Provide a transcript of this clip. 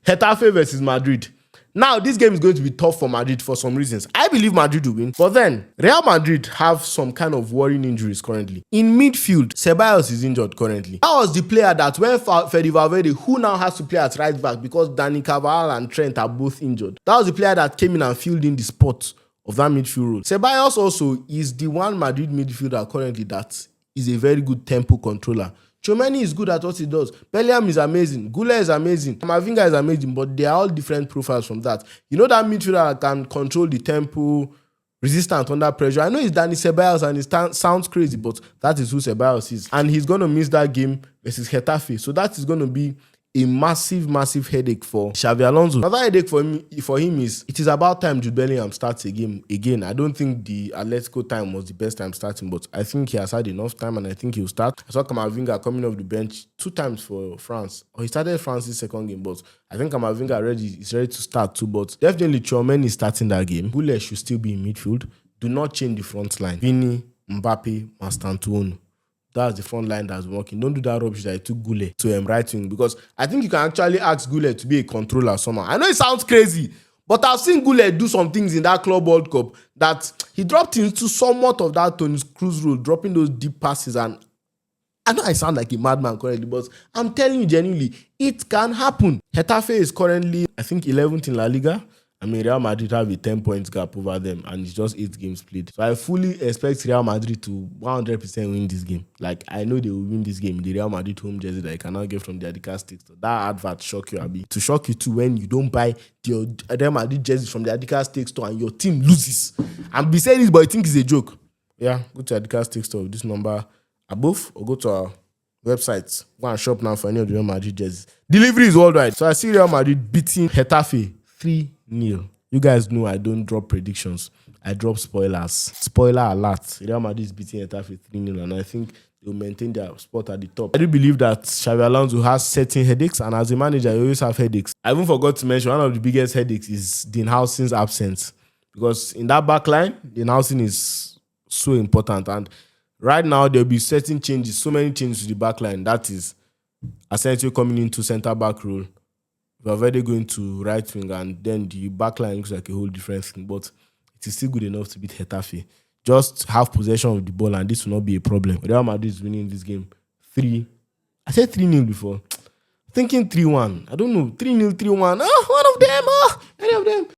Getafe versus Madrid. Now, this game is going to be tough for Madrid for some reasons. I believe Madrid will win, but then Real Madrid have some kind of worrying injuries currently. In midfield, Ceballos is injured currently. That was the player that when Fede Valverde, who now has to play at right back because Dani Carvajal and Trent are both injured, that was the player that came in and filled in the spot of that midfield role. Ceballos also is the one Madrid midfielder currently that is a very good tempo controller. Tchouaméni is good at what he does. Bellingham is amazing. Goulet is amazing. Camavinga is amazing, but they are all different profiles from that. You know that midfielder that can control the tempo, resistant under pressure. I know it's Dani Ceballos and it sounds crazy, but that is who Ceballos is. And he's going to miss that game versus Getafe. So that is going to be a massive headache for Xabi Alonso. Another headache for him is it is about time Jude Bellingham starts a game again. I don't think the Atletico time was the best time starting, but I think he has had enough time and I think he'll start. I saw Camavinga coming off the bench 2 times for France. Or he started France's second game, but I think Camavinga is ready to start too. But definitely Tchouaméni is starting that game. Goulet should still be in midfield. Do not change the front line. Vini, Mbappe, Mastantuono. That's the front line that's working. Don't do that rubbish that I took Goulet to right wing, because I think you can actually ask Goulet to be a controller somehow. I know it sounds crazy, but I've seen Goulet do some things in that Club World Cup that he dropped into somewhat of that Toni Kroos role, dropping those deep passes. And I know I sound like a madman currently, but I'm telling you genuinely, it can happen. Getafe is currently, I think, 11th in La Liga. I mean, Real Madrid have a 10 points gap over them, and it's just 8 games played. So I fully expect Real Madrid to 100% win this game. Like, I know they will win this game. The Real Madrid home jersey that you cannot get from the Adidas Sticks. So that advert shock you, Abi. To shock you too when you don't buy the Real Madrid jersey from the Adidas Sticks store and your team loses. I'm be saying this, but I think it's a joke. Yeah, go to Adidas Sticks store with this number above, or go to our website. Go and shop now for any of the Real Madrid jerseys. Delivery is worldwide. So I see Real Madrid beating Getafe 3-0. You guys know I don't drop predictions. I drop spoilers. Spoiler alert. Real Madrid is beating Getafe 3-0, and I think they'll maintain their spot at the top. I do believe that Xabi Alonso has certain headaches, and as a manager, you always have headaches. I even forgot to mention one of the biggest headaches is Dean Housen's absence, because in that back line, Dean Housen is so important, and right now there'll be certain changes, so many changes to the back line. That is Asensio coming into centre-back role, Valverde going to right wing, and then the back line looks like a whole different thing, but it is still good enough to beat Getafe. Just have possession of the ball, and this will not be a problem. Real Madrid is winning this game 3. I said 3-0 before. Thinking 3-1. I don't know. 3-0, 3-1. One of them. Any of them.